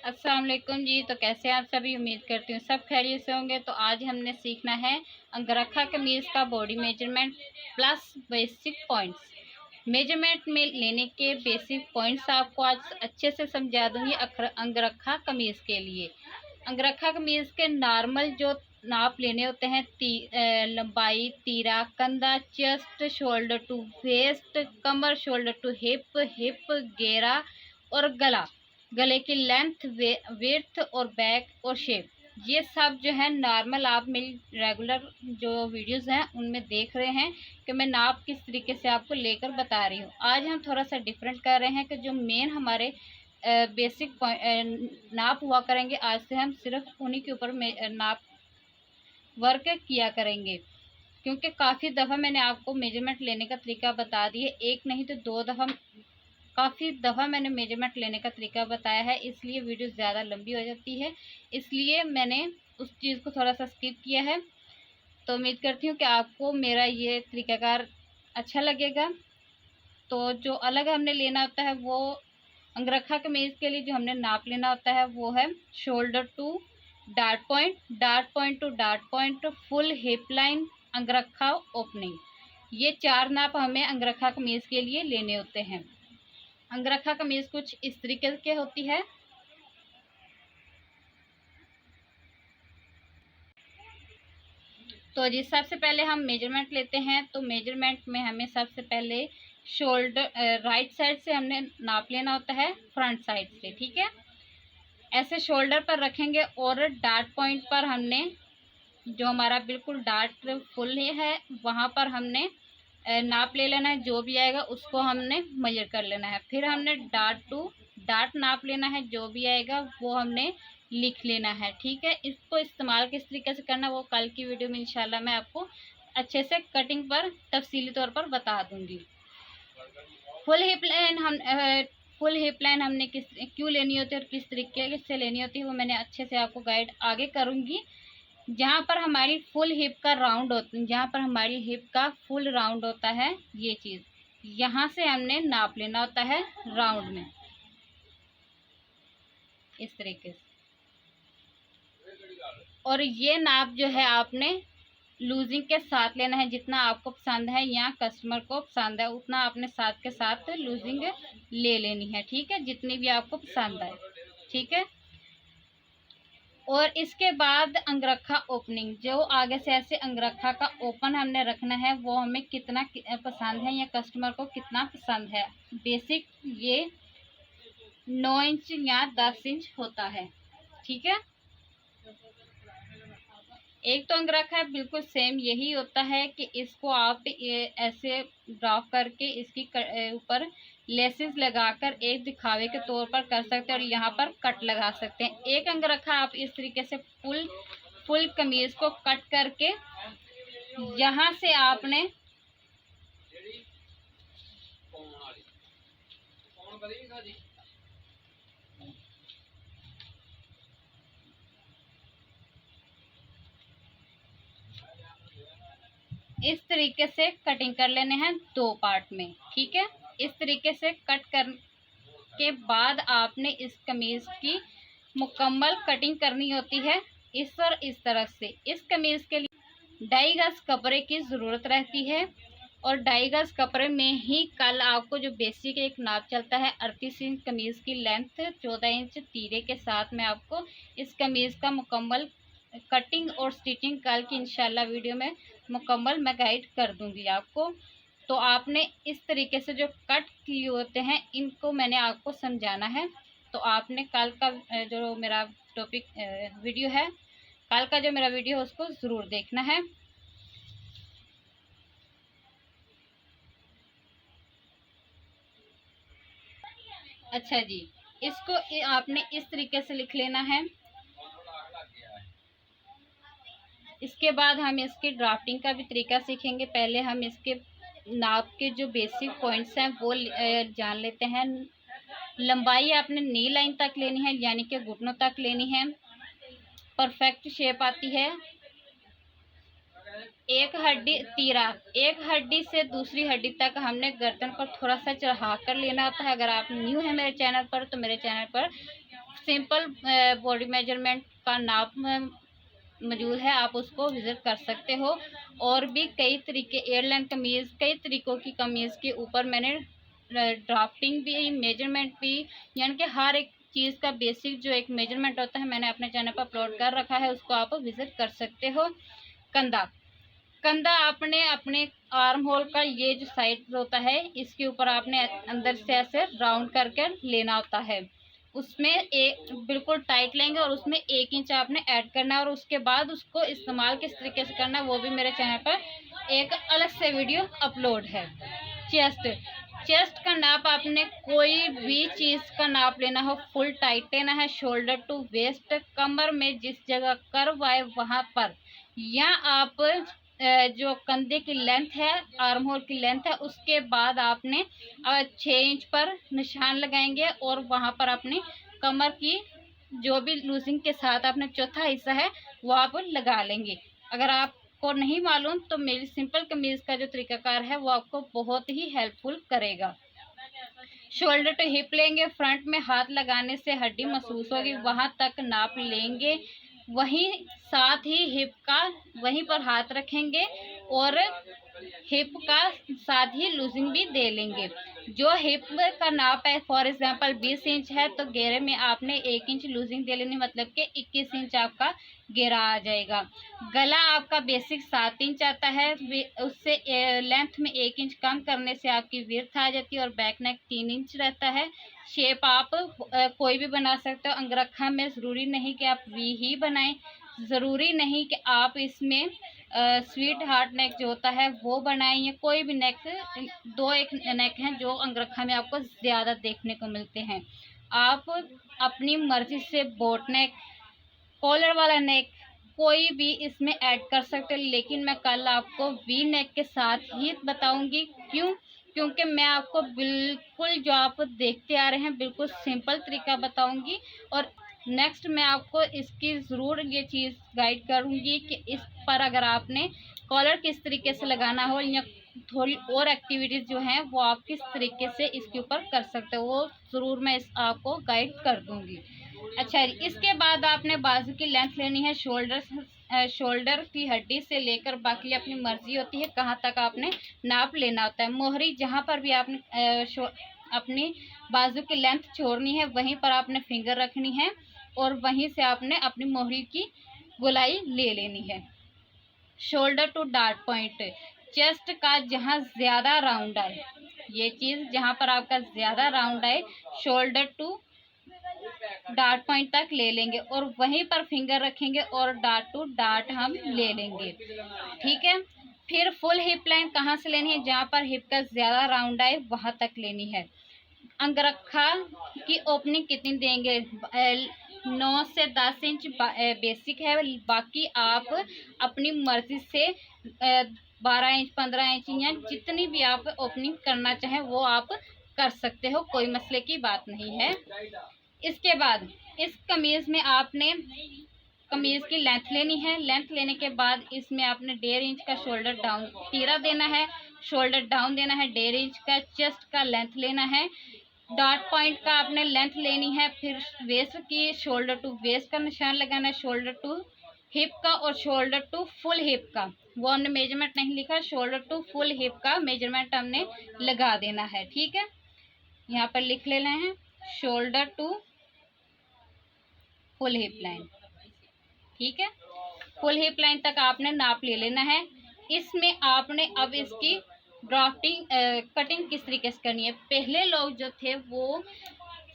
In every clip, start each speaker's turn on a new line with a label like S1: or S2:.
S1: अस्सलाम वालेकुम जी। तो कैसे आप सभी, उम्मीद करती हूँ सब खैरियत से होंगे। तो आज हमने सीखना है अंगरखा कमीज़ का body measurement plus basic points. Measurement में लेने के बेसिक पॉइंट्स आपको आज अच्छे से समझा दूंगी अंगरखा कमीज़ के लिए। अंगरखा कमीज़ के नॉर्मल जो नाप लेने होते हैं, लंबाई, तीरा, कंधा, चेस्ट, शोल्डर टू वेस्ट, कमर, शोल्डर टू हिप, हिप, घेरा और गला, गले की लेंथ, विड्थ और बैक और शेप, ये सब जो है नॉर्मल आप मेरी रेगुलर जो वीडियोस हैं उनमें देख रहे हैं कि मैं नाप किस तरीके से आपको लेकर बता रही हूँ। आज हम थोड़ा सा डिफरेंट कर रहे हैं कि जो मेन हमारे बेसिक नाप हुआ करेंगे, आज से हम सिर्फ उन्हीं के ऊपर नाप वर्क किया करेंगे। क्योंकि काफ़ी दफ़ा मैंने आपको मेजरमेंट लेने का तरीका बता दिया, एक नहीं तो दो दफ़ा, काफ़ी दफ़ा मैंने मेजरमेंट लेने का तरीका बताया है, इसलिए वीडियो ज़्यादा लंबी हो जाती है, इसलिए मैंने उस चीज़ को थोड़ा सा स्किप किया है। तो उम्मीद करती हूँ कि आपको मेरा ये तरीक़ाकार अच्छा लगेगा। तो जो अलग हमने लेना होता है वो अंगरखा कमीज़ के लिए जो हमने नाप लेना होता है वो है shoulder to dart point, dart point to dart point, full hip line, angrakha opening. ये चार नाप हमें अंगरखा कमीज़ के लिए लेने होते हैं। अंगरखा कमीज़ कुछ इस तरीके के होती है। तो जिस सबसे पहले हम मेजरमेंट लेते हैं, तो मेजरमेंट में हमें सबसे पहले शोल्डर राइट साइड से हमने नाप लेना होता है, फ्रंट साइड से, ठीक है। ऐसे शोल्डर पर रखेंगे और डार्ट पॉइंट पर हमने जो हमारा बिल्कुल डार्ट फुल है वहाँ पर हमने नाप ले लेना है, जो भी आएगा उसको हमने मेजर कर लेना है। फिर हमने डार्ट टू डार्ट नाप लेना है, जो भी आएगा वो हमने लिख लेना है, ठीक है। इसको इस्तेमाल किस तरीके से करना वो कल की वीडियो में इंशाल्लाह मैं आपको अच्छे से कटिंग पर तफसीली तौर पर बता दूंगी। फुल हिप लाइन हमने क्यों लेनी होती है और किस तरीके से लेनी होती है वो मैंने अच्छे से आपको गाइड आगे करूँगी। जहाँ पर हमारी फुल हिप का राउंड होता, जहाँ पर हमारी हिप का फुल राउंड होता है, ये चीज़ यहाँ से हमने नाप लेना होता है राउंड में, इस तरीके से। और ये नाप जो है आपने लूजिंग के साथ लेना है, जितना आपको पसंद है या कस्टमर को पसंद है उतना आपने साथ के साथ लूजिंग ले लेनी है, ठीक है, जितनी भी आपको पसंद है, ठीक है। और इसके बाद अंगरखा ओपनिंग, जो आगे से ऐसे अंगरखा का ओपन हमने रखना है वो हमें कितना पसंद है या कस्टमर को कितना पसंद है। बेसिक ये 9 इंच या 10 इंच होता है, ठीक है। एक तो अंगरखा है बिल्कुल सेम यही होता है कि इसको आप ऐसे ड्रॉ करके इसकी ऊपर लेसेस लगाकर एक दिखावे के तौर पर कर सकते हैं और यहाँ पर कट लगा सकते हैं। एक अंगरखा आप इस तरीके से फुल कमीज को कट करके यहाँ से आपने इस तरीके से कटिंग कर लेने हैं दो पार्ट में, ठीक है। इस तरीके से कट कर के बाद आपने इस कमीज की मुकम्मल कटिंग करनी होती है, इस और इस तरह से। इस कमीज के लिए 2.5 गज कपड़े की ज़रूरत रहती है और 2.5 गज कपड़े में ही कल आपको जो बेसिक एक नाप चलता है 38 इंच कमीज़ की लेंथ, 14 इंच तीरे के साथ में आपको इस कमीज़ का मुकम्मल कटिंग और स्टिचिंग कल की इंशाल्लाह वीडियो में मुकम्मल मैं गाइड कर दूंगी आपको। तो आपने इस तरीके से जो कट किए होते हैं इनको मैंने आपको समझाना है। तो आपने कल का जो मेरा टॉपिक वीडियो है, कल का जो मेरा वीडियो है उसको ज़रूर देखना है। अच्छा जी, इसको आपने इस तरीके से लिख लेना है। इसके बाद हम इसकी ड्राफ्टिंग का भी तरीका सीखेंगे। पहले हम इसके नाप के जो बेसिक पॉइंट्स हैं वो जान लेते हैं। लंबाई आपने नी लाइन तक लेनी है, यानी कि घुटनों तक लेनी है। परफेक्ट शेप आती है। एक हड्डी से दूसरी हड्डी तक हमने गर्दन पर थोड़ा सा चढ़ा कर लेना होता है। अगर आप न्यू है मेरे चैनल पर तो मेरे चैनल पर सिंपल बॉडी मेजरमेंट का नाप मौजूद है, आप उसको विजिट कर सकते हो। और भी कई तरीके एयरलाइन कमीज़, कई तरीक़ों की कमीज़ के ऊपर मैंने ड्राफ्टिंग भी, मेजरमेंट भी, यानी कि हर एक चीज़ का बेसिक जो एक मेजरमेंट होता है मैंने अपने चैनल पर अपलोड कर रखा है, उसको आप विजिट कर सकते हो। कंधा, कंधा आपने अपने आर्म होल का ये जो साइड होता है इसके ऊपर आपने अंदर से ऐसे राउंड करके लेना होता है, उसमें एक बिल्कुल टाइट लेंगे और उसमें 1 इंच आपने ऐड करना है और उसके बाद उसको इस्तेमाल किस तरीके से करना है वो भी मेरे चैनल पर एक अलग से वीडियो अपलोड है। चेस्ट, चेस्ट का नाप आपने कोई भी चीज़ का नाप लेना हो फुल टाइट लेना है, शोल्डर टू वेस्ट, कमर में जिस जगह कर्व आए वहाँ पर, या आप जो कंधे की लेंथ है, आर्म होल की लेंथ है, उसके बाद आपने 6 इंच पर निशान लगाएंगे और वहाँ पर अपनी कमर की जो भी लूजिंग के साथ आपने चौथा हिस्सा है वो आप लगा लेंगे। अगर आपको नहीं मालूम तो मेरी सिंपल कमीज़ का जो तरीकाकार है वो आपको बहुत ही हेल्पफुल करेगा। शोल्डर टू हिप लेंगे, फ्रंट में हाथ लगाने से हड्डी महसूस होगी, वहाँ तक नाप लेंगे, वहीं साथ ही हिप का वहीं पर हाथ रखेंगे और हिप का साथ ही लूजिंग भी दे लेंगे। जो हिप का नाप है फॉर एग्जांपल 20 इंच है तो घेरे में आपने 1 इंच लूजिंग दे लेनी, मतलब कि 21 इंच आपका घेरा आ जाएगा। गला आपका बेसिक 7 इंच आता है, उससे लेंथ में 1 इंच कम करने से आपकी विड्थ आ जाती है और बैक नेक 3 इंच रहता है। शेप आप कोई भी बना सकते हो, अंगरखा में ज़रूरी नहीं कि आप वी ही बनाएं, ज़रूरी नहीं कि आप इसमें स्वीट हार्ट नेक जो होता है वो बनाएं, या कोई भी नेक, 2-1 नेक हैं जो अंगरखा में आपको ज़्यादा देखने को मिलते हैं। आप अपनी मर्ज़ी से बोट नेक, कॉलर वाला नेक कोई भी इसमें ऐड कर सकते हो, लेकिन मैं कल आपको वी नेक के साथ ही बताऊंगी। क्योंकि मैं आपको बिल्कुल जो आप देखते आ रहे हैं बिल्कुल सिंपल तरीका बताऊंगी और नेक्स्ट मैं आपको इसकी ज़रूर ये चीज़ गाइड करूंगी कि इस पर अगर आपने कॉलर किस तरीके से लगाना हो या थोड़ी और एक्टिविटीज़ जो हैं वो आप किस तरीके से इसके ऊपर कर सकते हो वो ज़रूर मैं आपको गाइड कर दूंगी। अच्छा, इसके बाद आपने बाजू की लेंथ लेनी है, शोल्डर की हड्डी से लेकर बाकी अपनी मर्जी होती है कहाँ तक आपने नाप लेना होता है। मोहरी जहाँ पर भी आपने अपनी बाजू की लेंथ छोड़नी है वहीं पर आपने फिंगर रखनी है और वहीं से आपने अपनी मोहरी की गोलाई ले लेनी है। Shoulder to dart point, chest का जहाँ ज़्यादा राउंड आए, ये चीज़ जहाँ पर आपका ज़्यादा राउंड आए शोल्डर टू डार्ट पॉइंट तक ले लेंगे और वहीं पर फिंगर रखेंगे और डार्ट टू डार्ट हम ले लेंगे, ठीक है। फिर फुल हिप लाइन कहाँ से लेनी है, जहाँ पर हिप का ज़्यादा राउंड आए वहाँ तक लेनी है। अंगरखा की ओपनिंग कितनी देंगे, 9 से 10 इंच बेसिक है, बाकी आप अपनी मर्ज़ी से 12 इंच 15 इंच या जितनी भी आप ओपनिंग करना चाहें वो आप कर सकते हो, कोई मसले की बात नहीं है। इसके बाद इस कमीज़ में आपने कमीज़ की लेंथ लेनी है, लेंथ लेने के बाद इसमें आपने 1.5 इंच का शोल्डर डाउन तीरा देना है, शोल्डर डाउन देना है, 1.5 इंच का चेस्ट का लेंथ लेना है, डॉट पॉइंट का आपने लेंथ लेनी है, फिर वेस्ट की शोल्डर टू वेस्ट का निशान लगाना है, शोल्डर टू हिप का और शोल्डर टू फुल हिप का, वो हमने मेजरमेंट नहीं लिखा, शोल्डर टू फुल हिप का मेजरमेंट हमने लगा देना है, ठीक है। यहाँ पर लिख लेना है shoulder to full hip line, ठीक है। फुल हिप लाइन तक आपने नाप ले लेना है। इसमें आपने अब इसकी ड्राफ्टिंग कटिंग किस तरीके से करनी है। पहले लोग जो थे वो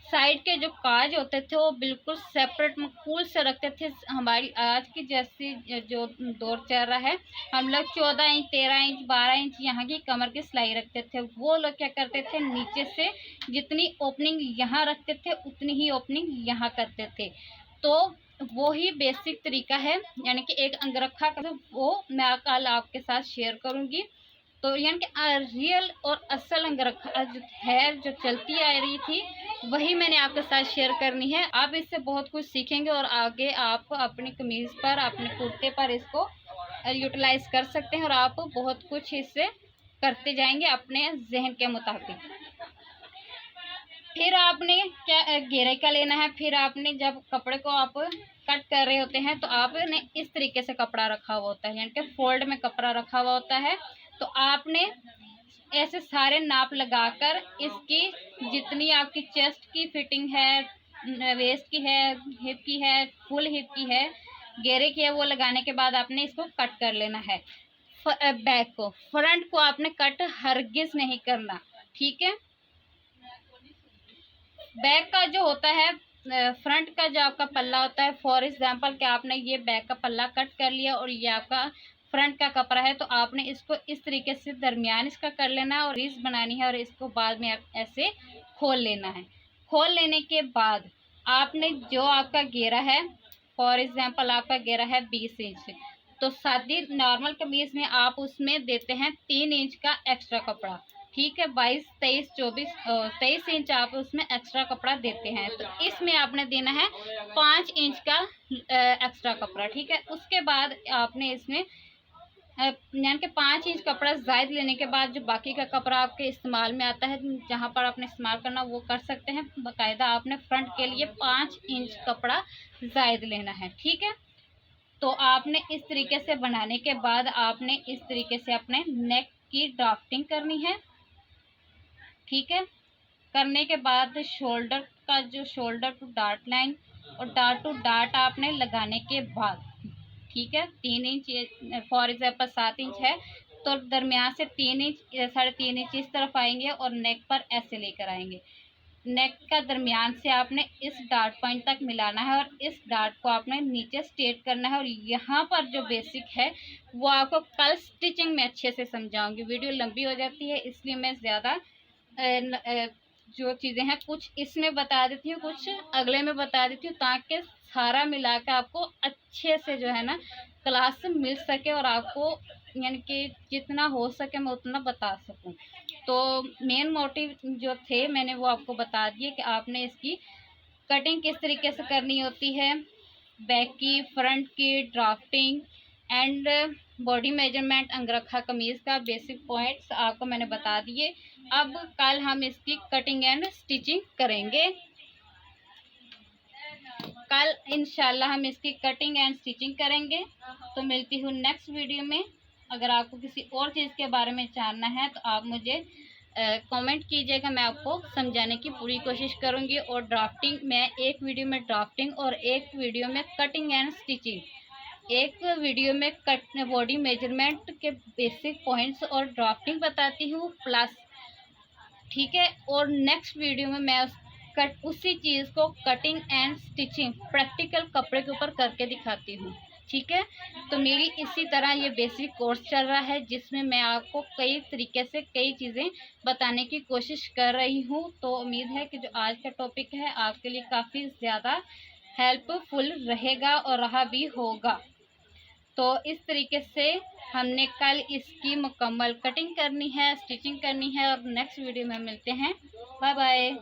S1: साइड के जो काज होते थे वो बिल्कुल सेपरेट कूल से रखते थे। हमारी आज की जैसी जो दौर चल रहा है हम लोग 14 इंच 13 इंच 12 इंच यहाँ की कमर की सिलाई रखते थे, वो लोग क्या करते थे नीचे से जितनी ओपनिंग यहाँ रखते थे उतनी ही ओपनिंग यहाँ करते थे। तो वो ही बेसिक तरीका है, यानी कि एक अंगरखा का वो मैं कल आपके साथ शेयर करूँगी। तो यानी कि रियल और असल अंगरखा जो है जो चलती आ रही थी वही मैंने आपके साथ शेयर करनी है। आप इससे बहुत कुछ सीखेंगे और आगे आप अपनी कमीज़ पर अपने कुर्ते पर इसको यूटिलाइज कर सकते हैं और आप बहुत कुछ इससे करते जाएंगे अपने जहन के मुताबिक। फिर आपने क्या घेरे का लेना है। फिर आपने जब कपड़े को आप कट कर रहे होते हैं तो आपने इस तरीके से कपड़ा रखा हुआ होता है, यानी कि फोल्ड में कपड़ा रखा हुआ होता है। तो आपने ऐसे सारे नाप लगाकर इसकी जितनी आपकी चेस्ट की फिटिंग है, वेस्ट की है, हिप की है, फुल हिप की है, घेरे की है, वो लगाने के बाद आपने इसको कट कर लेना है। बैक को, फ्रंट को आपने कट हरगिज नहीं करना, ठीक है। बैक का जो होता है, फ्रंट का जो आपका पल्ला होता है, फॉर एग्जांपल कि आपने ये बैक का पल्ला कट कर लिया और ये आपका फ्रंट का कपड़ा है, तो आपने इसको इस तरीके से दरमियान इसका कर लेना है और रीस बनानी है और इसको बाद में ऐसे खोल लेना है। खोल लेने के बाद आपने जो आपका घेरा है, फॉर एग्जांपल आपका घेरा है 20 इंच, तो सादी नॉर्मल कमीज में आप उसमें देते हैं 3 इंच का एक्स्ट्रा कपड़ा, ठीक है। 22, 23, 24, 23 इंच आप उसमें एक्स्ट्रा कपड़ा देते हैं, तो इसमें आपने देना है 5 इंच का एक्स्ट्रा कपड़ा, ठीक है। उसके बाद आपने इसमें यानी कि 5 इंच कपड़ा ज़ायद लेने के बाद जो बाकी का कपड़ा आपके इस्तेमाल में आता है, जहाँ पर आपने इस्तेमाल करना वो कर सकते हैं। बाकायदा आपने फ्रंट के लिए 5 इंच कपड़ा ज़ायद लेना है, ठीक है। तो आपने इस तरीके से बनाने के बाद आपने इस तरीके से अपने नेक की ड्राफ्टिंग करनी है, ठीक है। करने के बाद शोल्डर का जो शोल्डर टू डार्ट लाइन और डार्ट टू डार्ट आपने लगाने के बाद, ठीक है, 3 इंच फॉर एग्जाम्पल 7 इंच है तो दरमियान से 3 इंच 3.5 इंच इस तरफ आएंगे और नेक पर ऐसे लेकर आएंगे। नेक का दरमियान से आपने इस डार्ट पॉइंट तक मिलाना है और इस डार्ट को आपने नीचे स्ट्रेट करना है। और यहाँ पर जो बेसिक है वो आपको कल स्टिचिंग में अच्छे से समझाऊंगी। वीडियो लंबी हो जाती है इसलिए मैं ज़्यादा जो चीज़ें हैं कुछ इसमें बता देती हूँ, कुछ अगले में बता देती हूँ, ताकि सारा मिला के आपको अच्छे से जो है ना क्लास मिल सके और आपको यानी कि जितना हो सके मैं उतना बता सकूं। तो मेन मोटिव जो थे मैंने वो आपको बता दिए कि आपने इसकी कटिंग किस तरीके से करनी होती है, बैक की, फ्रंट की, ड्राफ्टिंग एंड बॉडी मेजरमेंट, अंगरखा कमीज़ का बेसिक पॉइंट्स आपको मैंने बता दिए। अब कल हम इसकी कटिंग एंड स्टिचिंग करेंगे। कल इंशाल्लाह हम इसकी कटिंग एंड स्टिचिंग करेंगे। तो मिलती हूँ नेक्स्ट वीडियो में। अगर आपको किसी और चीज़ के बारे में जानना है तो आप मुझे कमेंट कीजिएगा, मैं आपको समझाने की पूरी कोशिश करूँगी। और ड्राफ्टिंग, मैं एक वीडियो में ड्राफ्टिंग और एक वीडियो में कटिंग एंड स्टिचिंग, एक वीडियो में कट बॉडी मेजरमेंट के बेसिक पॉइंट्स और ड्राफ्टिंग बताती हूँ प्लस, ठीक है। और नेक्स्ट वीडियो में मैं उसी चीज़ को कटिंग एंड स्टिचिंग प्रैक्टिकल कपड़े के ऊपर करके दिखाती हूँ, ठीक है। तो मेरी इसी तरह ये बेसिक कोर्स चल रहा है जिसमें मैं आपको कई तरीके से कई चीज़ें बताने की कोशिश कर रही हूँ। तो उम्मीद है कि जो आज का टॉपिक है आपके लिए काफ़ी ज़्यादा हेल्पफुल रहेगा और रहा भी होगा। तो इस तरीके से हमने कल इसकी मुकम्मल कटिंग करनी है, स्टिचिंग करनी है और नेक्स्ट वीडियो में मिलते हैं। Bye bye.